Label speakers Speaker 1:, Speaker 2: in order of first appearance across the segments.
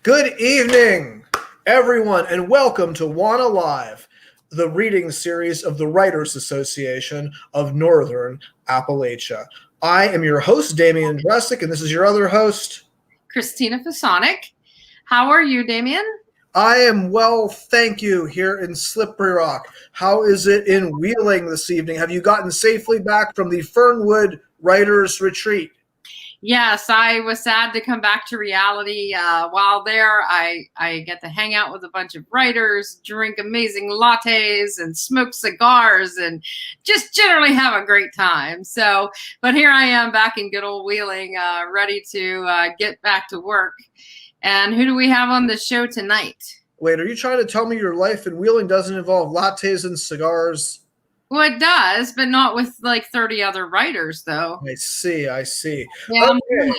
Speaker 1: Good evening, everyone, and welcome to WANA Live, the reading series of the Writers Association of Northern Appalachia. I am your host, Damian Dressick, and this is your other host,
Speaker 2: Christina Fasonic. How are you, Damian?
Speaker 1: I am well, thank you, here in Slippery Rock. How is it in Wheeling this evening? Have you gotten safely back from the Fernwood Writers Retreat?
Speaker 2: Yes, I was sad to come back to reality. While there, I get to hang out with a bunch of writers, drink amazing lattes, and smoke cigars, and just generally have a great time. But here I am back in good old Wheeling, ready to get back to work. And who do we have on the show tonight?
Speaker 1: Wait, are you trying to tell me your life in Wheeling doesn't involve lattes and cigars?
Speaker 2: Well, it does, but not with like 30 other writers, though.
Speaker 1: I see.
Speaker 2: Yeah,
Speaker 1: okay.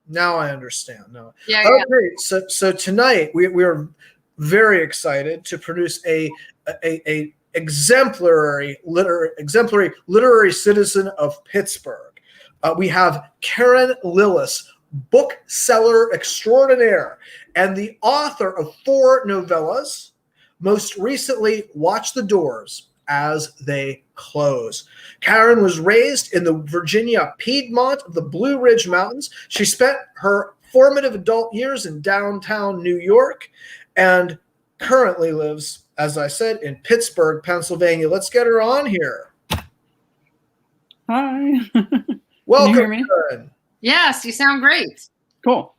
Speaker 1: Now I understand. No.
Speaker 2: Yeah.
Speaker 1: Okay. So tonight we are very excited to produce a exemplary literary citizen of Pittsburgh. We have Karen Lillis, bookseller extraordinaire, and the author of 4 novellas. Most recently, Watch the Doors as They Close. Karen was raised in the Virginia Piedmont of the Blue Ridge Mountains. She spent her formative adult years in downtown New York and currently lives, as I said, in Pittsburgh, Pennsylvania. Let's get her on here.
Speaker 3: Hi.
Speaker 1: Welcome,
Speaker 3: Can you hear me?
Speaker 1: Karen.
Speaker 2: Yes, you sound great.
Speaker 3: Cool.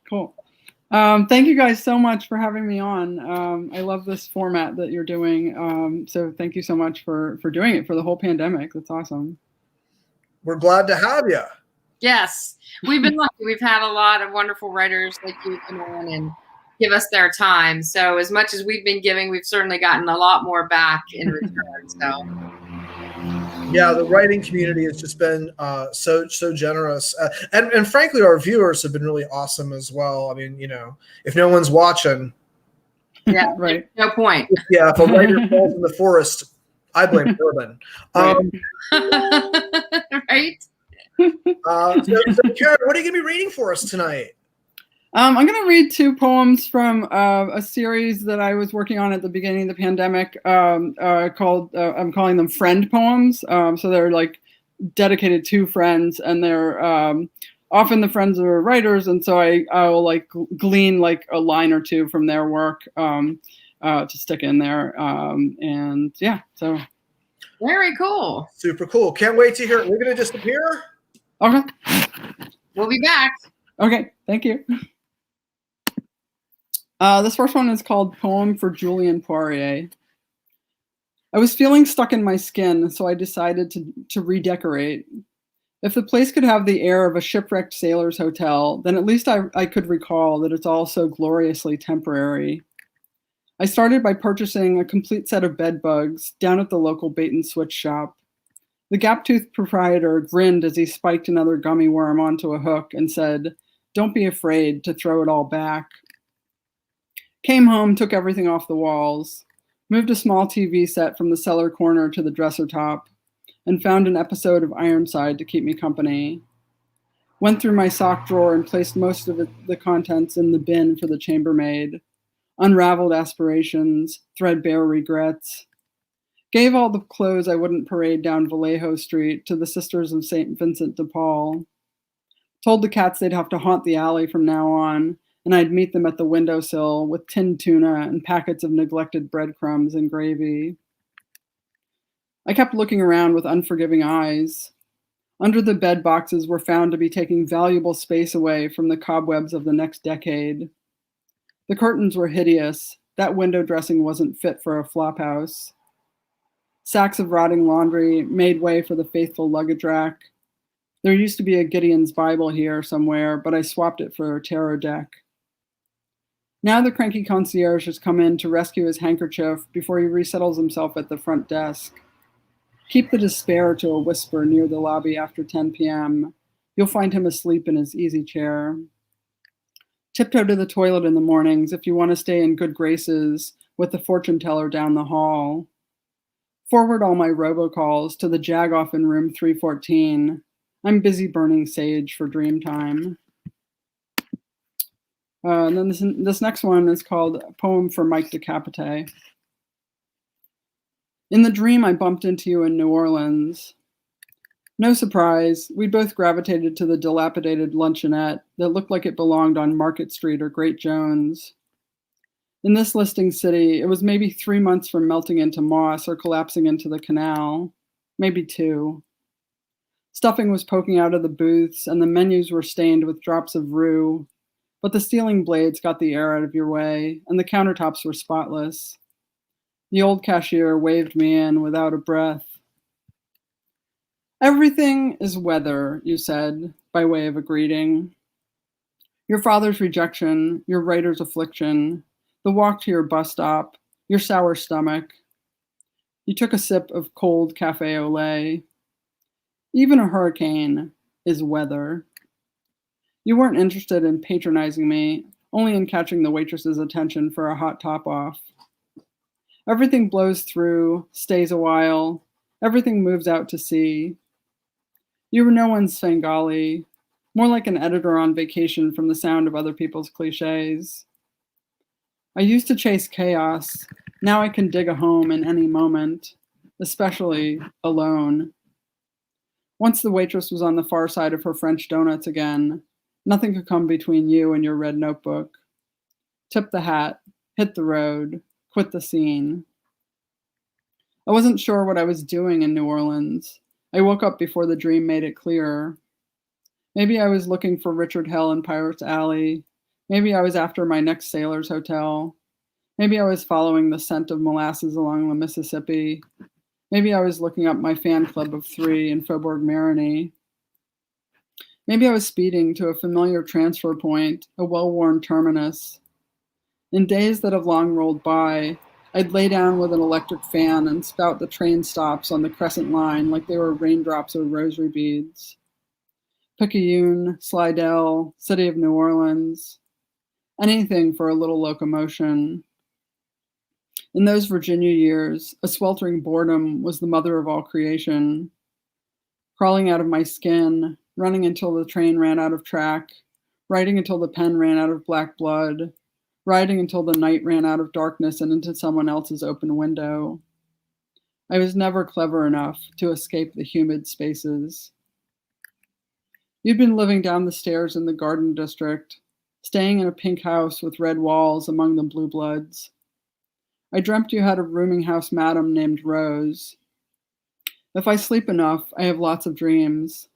Speaker 3: Thank you guys so much for having me on. I love this format that you're doing. So thank you so much for doing it for the whole pandemic. That's awesome.
Speaker 1: We're glad to have you.
Speaker 2: Yes, we've been lucky. We've had a lot of wonderful writers like you come on and give us their time. So as much as we've been giving, we've certainly gotten a lot more back in return. So.
Speaker 1: Yeah, the writing community has just been so generous, and frankly, our viewers have been really awesome as well. I mean, if no one's watching,
Speaker 2: yeah,
Speaker 3: right,
Speaker 2: no point.
Speaker 1: Yeah, if a writer falls in the forest, I blame bourbon.
Speaker 2: Right.
Speaker 1: So Karen, what are you going to be reading for us tonight?
Speaker 3: I'm going to read 2 poems from a series that I was working on at the beginning of the pandemic called, I'm calling them friend poems. So they're like dedicated to friends, and they're often the friends are writers. And so I'll like glean like a line or 2 from their work to stick in there. And yeah, so.
Speaker 2: Very cool.
Speaker 1: Super cool. Can't wait to hear it. We're going to disappear.
Speaker 3: Okay.
Speaker 2: We'll be back.
Speaker 3: Okay. Thank you. This first one is called Poem for Julien Poirier. I was feeling stuck in my skin, so I decided to redecorate. If the place could have the air of a shipwrecked sailor's hotel, then at least I could recall that it's all so gloriously temporary. I started by purchasing a complete set of bed bugs down at the local bait and switch shop. The gap-toothed proprietor grinned as he spiked another gummy worm onto a hook and said, "Don't be afraid to throw it all back." Came home, took everything off the walls, moved a small TV set from the cellar corner to the dresser top, and found an episode of Ironside to keep me company. Went through my sock drawer and placed most of the contents in the bin for the chambermaid. Unraveled aspirations, threadbare regrets. Gave all the clothes I wouldn't parade down Vallejo Street to the Sisters of St. Vincent de Paul. Told the cats they'd have to haunt the alley from now on, and I'd meet them at the windowsill with tinned tuna and packets of neglected breadcrumbs and gravy. I kept looking around with unforgiving eyes. Under the bed boxes were found to be taking valuable space away from the cobwebs of the next decade. The curtains were hideous. That window dressing wasn't fit for a flophouse. Sacks of rotting laundry made way for the faithful luggage rack. There used to be a Gideon's Bible here somewhere, but I swapped it for a tarot deck. Now the cranky concierge has come in to rescue his handkerchief before he resettles himself at the front desk. Keep the despair to a whisper near the lobby after 10 p.m. You'll find him asleep in his easy chair. Tiptoe to the toilet in the mornings if you want to stay in good graces with the fortune teller down the hall. Forward all my robocalls to the jag-off in room 314. I'm busy burning sage for dream time. And then this next one is called Poem for Mike DeCapite. In the dream, I bumped into you in New Orleans. No surprise, we both gravitated to the dilapidated luncheonette that looked like it belonged on Market Street or Great Jones. In this listing city, it was maybe 3 months from melting into moss or collapsing into the canal, maybe 2. Stuffing was poking out of the booths, and the menus were stained with drops of roux, but the stealing blades got the air out of your way, and the countertops were spotless. The old cashier waved me in without a breath. Everything is weather, you said, by way of a greeting. Your father's rejection, your writer's affliction, the walk to your bus stop, your sour stomach. You took a sip of cold cafe au lait. Even a hurricane is weather. You weren't interested in patronizing me, only in catching the waitress's attention for a hot top off. Everything blows through, stays a while. Everything moves out to sea. You were no one's Svengali, more like an editor on vacation from the sound of other people's cliches. I used to chase chaos. Now I can dig a home in any moment, especially alone. Once the waitress was on the far side of her French donuts again, nothing could come between you and your red notebook. Tip the hat, hit the road, quit the scene. I wasn't sure what I was doing in New Orleans. I woke up before the dream made it clearer. Maybe I was looking for Richard Hell in Pirates Alley. Maybe I was after my next sailor's hotel. Maybe I was following the scent of molasses along the Mississippi. Maybe I was looking up my fan club of 3 in Faubourg Marigny. Maybe I was speeding to a familiar transfer point, a well-worn terminus. In days that have long rolled by, I'd lay down with an electric fan and spout the train stops on the Crescent Line like they were raindrops or rosary beads. Picayune, Slidell, City of New Orleans. Anything for a little locomotion. In those Virginia years, a sweltering boredom was the mother of all creation. Crawling out of my skin, running until the train ran out of track, writing until the pen ran out of black blood, riding until the night ran out of darkness and into someone else's open window. I was never clever enough to escape the humid spaces. You'd been living down the stairs in the Garden District, staying in a pink house with red walls among the blue bloods. I dreamt you had a rooming house madam named Rose. If I sleep enough, I have lots of dreams.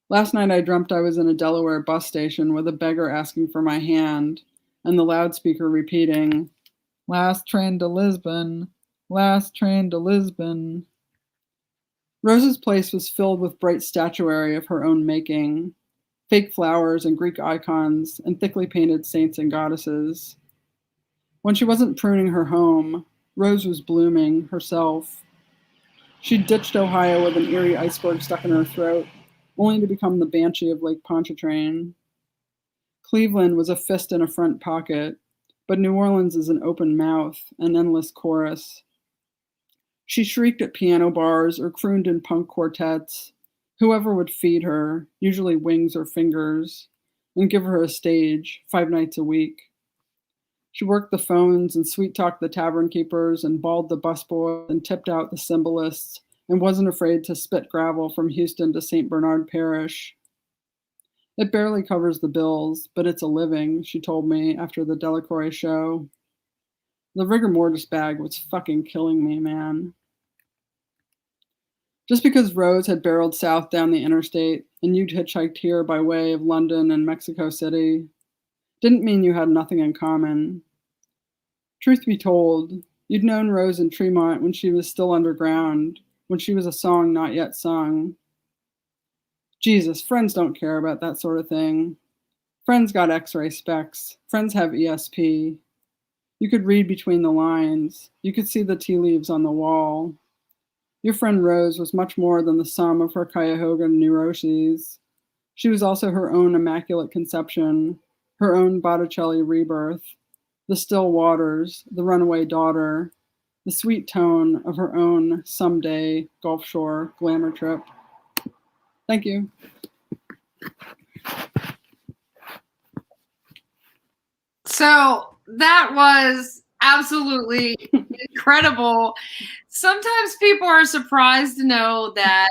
Speaker 3: Last night I dreamt I was in a Delaware bus station with a beggar asking for my hand, and the loudspeaker repeating, "Last train to Lisbon, last train to Lisbon." Rose's place was filled with bright statuary of her own making, fake flowers and Greek icons and thickly painted saints and goddesses. When she wasn't pruning her home, Rose was blooming herself. She ditched Ohio with an eerie iceberg stuck in her throat, only to become the banshee of Lake Pontchartrain. Cleveland was a fist in a front pocket, but New Orleans is an open mouth, an endless chorus. She shrieked at piano bars or crooned in punk quartets. Whoever would feed her, usually wings or fingers, and give her a stage 5 nights a week. She worked the phones and sweet-talked the tavern keepers and bawled the busboys and tipped out the cymbalists and wasn't afraid to spit gravel from Houston to St. Bernard Parish. It barely covers the bills, but it's a living, she told me after the Delacroix show. The rigor mortis bag was fucking killing me, man. Just because Rose had barreled south down the interstate and you'd hitchhiked here by way of London and Mexico City didn't mean you had nothing in common. Truth be told, you'd known Rose in Tremont when she was still underground, when she was a song not yet sung. Jesus, friends don't care about that sort of thing. Friends got X-ray specs. Friends have ESP. You could read between the lines. You could see the tea leaves on the wall. Your friend Rose was much more than the sum of her Cuyahoga neuroses. She was also her own immaculate conception, her own Botticelli rebirth, the still waters, the runaway daughter, the sweet tone of her own someday Gulf Shore glamour trip. Thank you.
Speaker 2: So that was absolutely incredible. Sometimes people are surprised to know that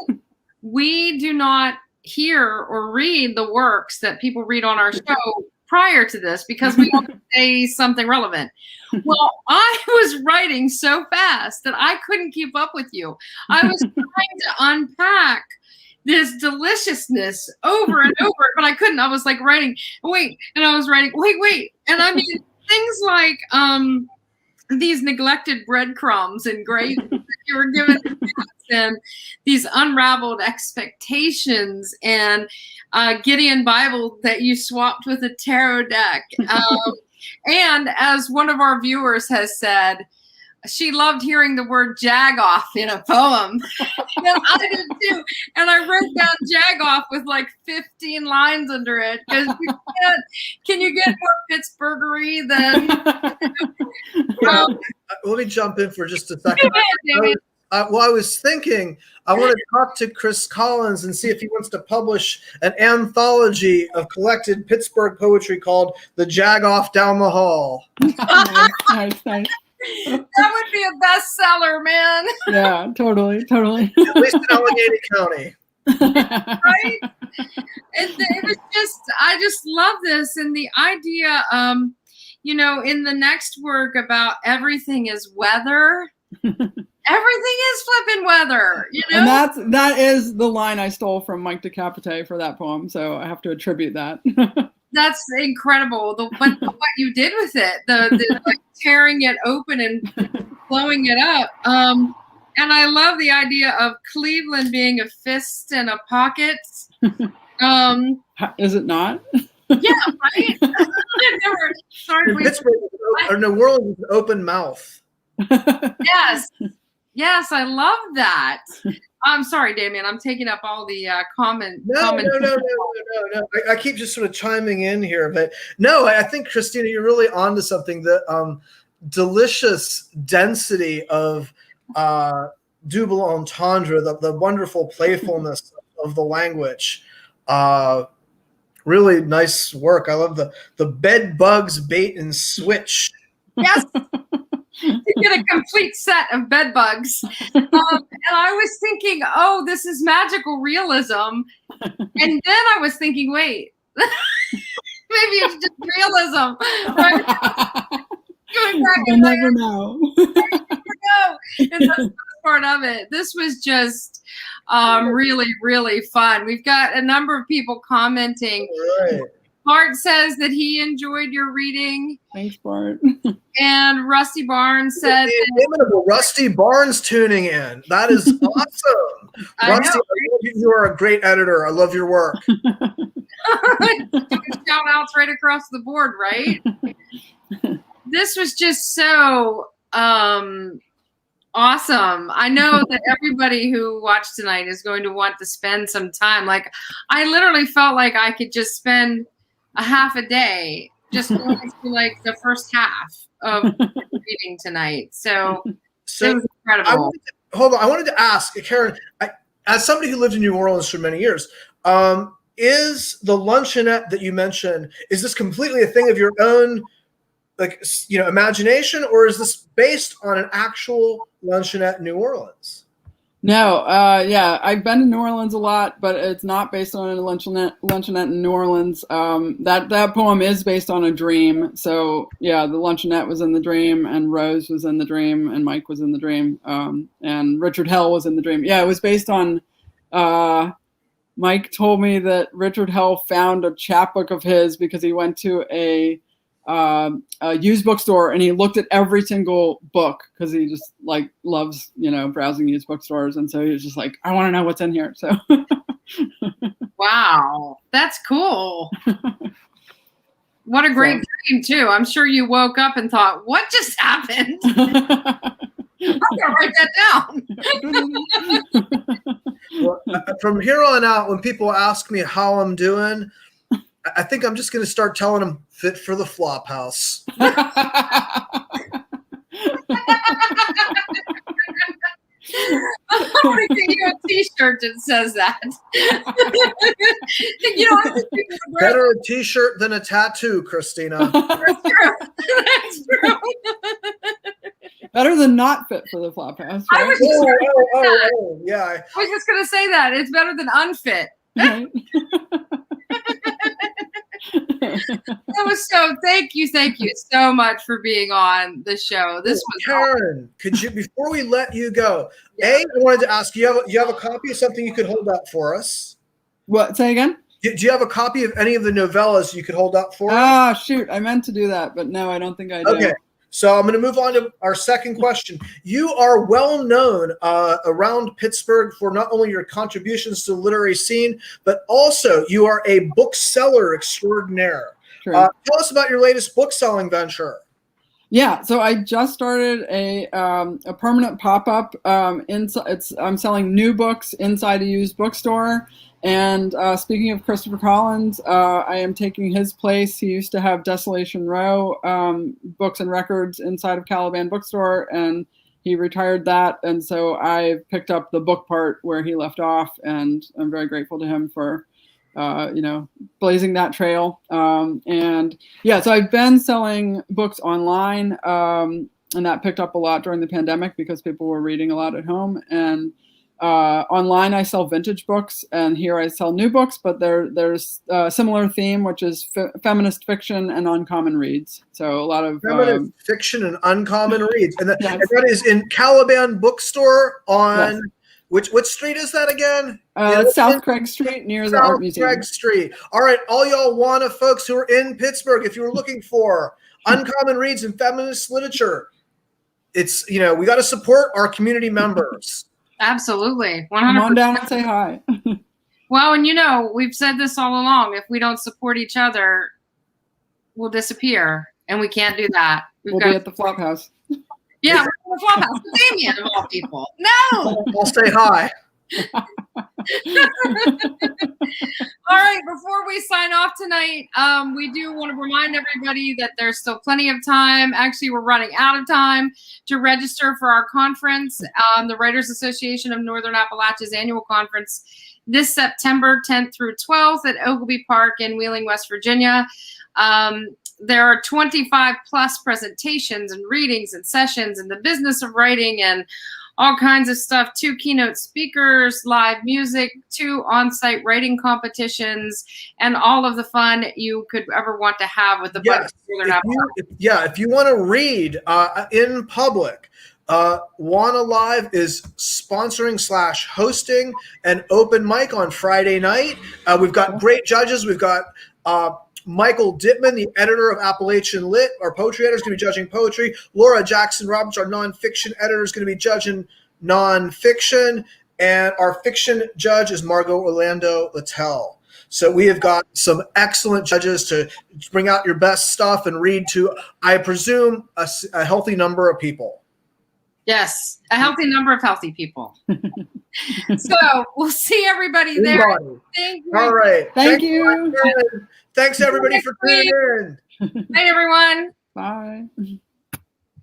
Speaker 2: we do not hear or read the works that people read on our show prior to this because we want to say something relevant. Well, I was writing so fast that I couldn't keep up with you. I was trying to unpack this deliciousness over and over, but I couldn't. I was like writing, wait, and I was writing, wait. And I mean, things like these neglected breadcrumbs and grapes that you were given and these unraveled expectations and Gideon Bible that you swapped with a tarot deck. And as one of our viewers has said, she loved hearing the word jagoff in a poem. And I did too. And I wrote down jagoff with like 15 lines under it because can you get more Pittsburghery than?
Speaker 1: Let me jump in for just a second. I was thinking I want to talk to Chris Collins and see if he wants to publish an anthology of collected Pittsburgh poetry called The Jagoff Down the Hall.
Speaker 3: Nice.
Speaker 2: That would be a bestseller, man.
Speaker 3: Yeah, totally.
Speaker 1: At least in Allegheny County.
Speaker 2: Right? It was just, I just love this. And the idea, in the next work about everything is weather. Everything is flipping weather,
Speaker 3: And that is the line I stole from Mike Decapite for that poem. So I have to attribute that.
Speaker 2: That's incredible. But what you did with it, the like tearing it open and blowing it up. And I love the idea of Cleveland being a fist and a pocket.
Speaker 3: Is it not?
Speaker 2: Yeah, right.
Speaker 1: Pittsburgh or New Orleans is an open mouth.
Speaker 2: Yes, I love that. I'm sorry, Damien. I'm taking up all the comment.
Speaker 1: No. I keep just sort of chiming in here, but no, I think Christina, you're really onto something. The delicious density of double entendre, the wonderful playfulness of the language. Really nice work. I love the bed bugs, bait, and switch.
Speaker 2: Yes. You get a complete set of bed bugs. And I was thinking, oh, this is magical realism. And then I was thinking, wait, maybe it's just realism.
Speaker 3: You'll never know.
Speaker 2: And that's the part of it. This was just really, really fun. We've got a number of people commenting.
Speaker 1: Right.
Speaker 2: Bart says that he enjoyed your reading.
Speaker 3: Thanks, Bart.
Speaker 2: And Rusty Barnes said
Speaker 1: Rusty Barnes tuning in. That is awesome. Rusty, you are a great editor. I love your work.
Speaker 2: Shout outs right across the board, right? This was just so awesome. I know that everybody who watched tonight is going to want to spend some time. Like, I literally felt like I could just spend a half a day just going through like the first half of reading tonight. So it was incredible.
Speaker 1: I wanted to ask Karen, as somebody who lived in New Orleans for many years, is the luncheonette that you mentioned, is this completely a thing of your own, imagination, or is this based on an actual luncheonette in New Orleans?
Speaker 3: No, I've been to New Orleans a lot, but it's not based on a luncheonette in New Orleans. That poem is based on a dream. So yeah, the luncheonette was in the dream, and Rose was in the dream, and Mike was in the dream, and Richard Hell was in the dream. Yeah, it was based on. Mike told me that Richard Hell found a chapbook of his because he went to a used bookstore and he looked at every single book because he just loves browsing used bookstores, and so he was just like, I want to know what's in here. So
Speaker 2: wow, that's cool. What a great dream too. I'm sure you woke up and thought, what just happened? I'm gonna write that down.
Speaker 1: Well, from here on out, when people ask me how I'm doing, I think I'm just going to start telling them fit for the flop house.
Speaker 2: want to get you a T-shirt that says that. You know, I think people would wear
Speaker 1: Better a T-shirt than a tattoo, Christina.
Speaker 2: That's true. That's true.
Speaker 3: Better than not fit for the Flophouse,
Speaker 2: I
Speaker 3: right?
Speaker 2: was just gonna say that.
Speaker 1: Yeah.
Speaker 2: I was just gonna say that it's better than unfit.
Speaker 3: Right?
Speaker 2: That was so. Thank you so much for being on the show. This was
Speaker 1: Karen. Could you, before we let you go,
Speaker 2: Yeah.
Speaker 1: I wanted to ask you have a copy of something you could hold up for us?
Speaker 3: What? Say again?
Speaker 1: Do you have a copy of any of the novellas you could hold up for us?
Speaker 3: Ah, shoot! I meant to do that, but no, I don't think I do.
Speaker 1: Okay. So I'm going to move on to our second question. You are well known around Pittsburgh for not only your contributions to the literary scene, but also you are a bookseller extraordinaire.
Speaker 3: True.
Speaker 1: Tell us about your latest book selling venture.
Speaker 3: Yeah, so I just started a permanent pop-up. I'm selling new books inside a used bookstore. And speaking of Christopher Collins, I am taking his place. He used to have Desolation Row books and records inside of Caliban Bookstore, and he retired that. And so I picked up the book part where he left off, and I'm very grateful to him for blazing that trail. And yeah, so I've been selling books online, and that picked up a lot during the pandemic because people were reading a lot at home. And online I sell vintage books, and here I sell new books, but there's a similar theme, which is feminist fiction and uncommon reads. So a lot of
Speaker 1: Feminist fiction and uncommon reads. And that is in Caliban Bookstore on... Yes. What street is that again?
Speaker 3: South Craig Street near the Art Museum.
Speaker 1: South Craig Street. All right, all y'all WANA folks who are in Pittsburgh, if you're looking for uncommon reads in feminist literature, it's, we got to support our community members.
Speaker 2: Absolutely. 100%.
Speaker 3: Come on down and say hi.
Speaker 2: Well, and we've said this all along. If we don't support each other, we'll disappear, and we can't do that.
Speaker 3: We'll be at the Flophouse.
Speaker 2: Yeah, we're in the Flophouse. Damien, of all people. No!
Speaker 1: I'll say hi.
Speaker 2: All right, before we sign off tonight, we do want to remind everybody that there's still plenty of time. Actually, we're running out of time to register for our conference, the Writers Association of Northern Appalachia's annual conference this September 10th through 12th at Ogilvy Park in Wheeling, West Virginia. There are 25 plus presentations and readings and sessions in the business of writing and all kinds of stuff, 2 keynote speakers, live music, 2 on-site writing competitions, and all of the fun you could ever want to have with the
Speaker 1: Yes. If you want to read in public, WANA Live is sponsoring / hosting an open mic on Friday night. We've got great judges. We've got Michael Dittman, the editor of Appalachian Lit, our poetry editor, is going to be judging poetry. Laura Jackson Roberts, our nonfiction editor, is going to be judging nonfiction. And our fiction judge is Margot Orlando Littell. So we have got some excellent judges to bring out your best stuff and read to, I presume, a healthy number of people.
Speaker 2: Yes, a healthy number of healthy people. So we'll see everybody there. Thank you.
Speaker 1: All right.
Speaker 3: Thank you.
Speaker 1: Thanks, everybody, for tuning in.
Speaker 2: Bye, everyone.
Speaker 3: Bye.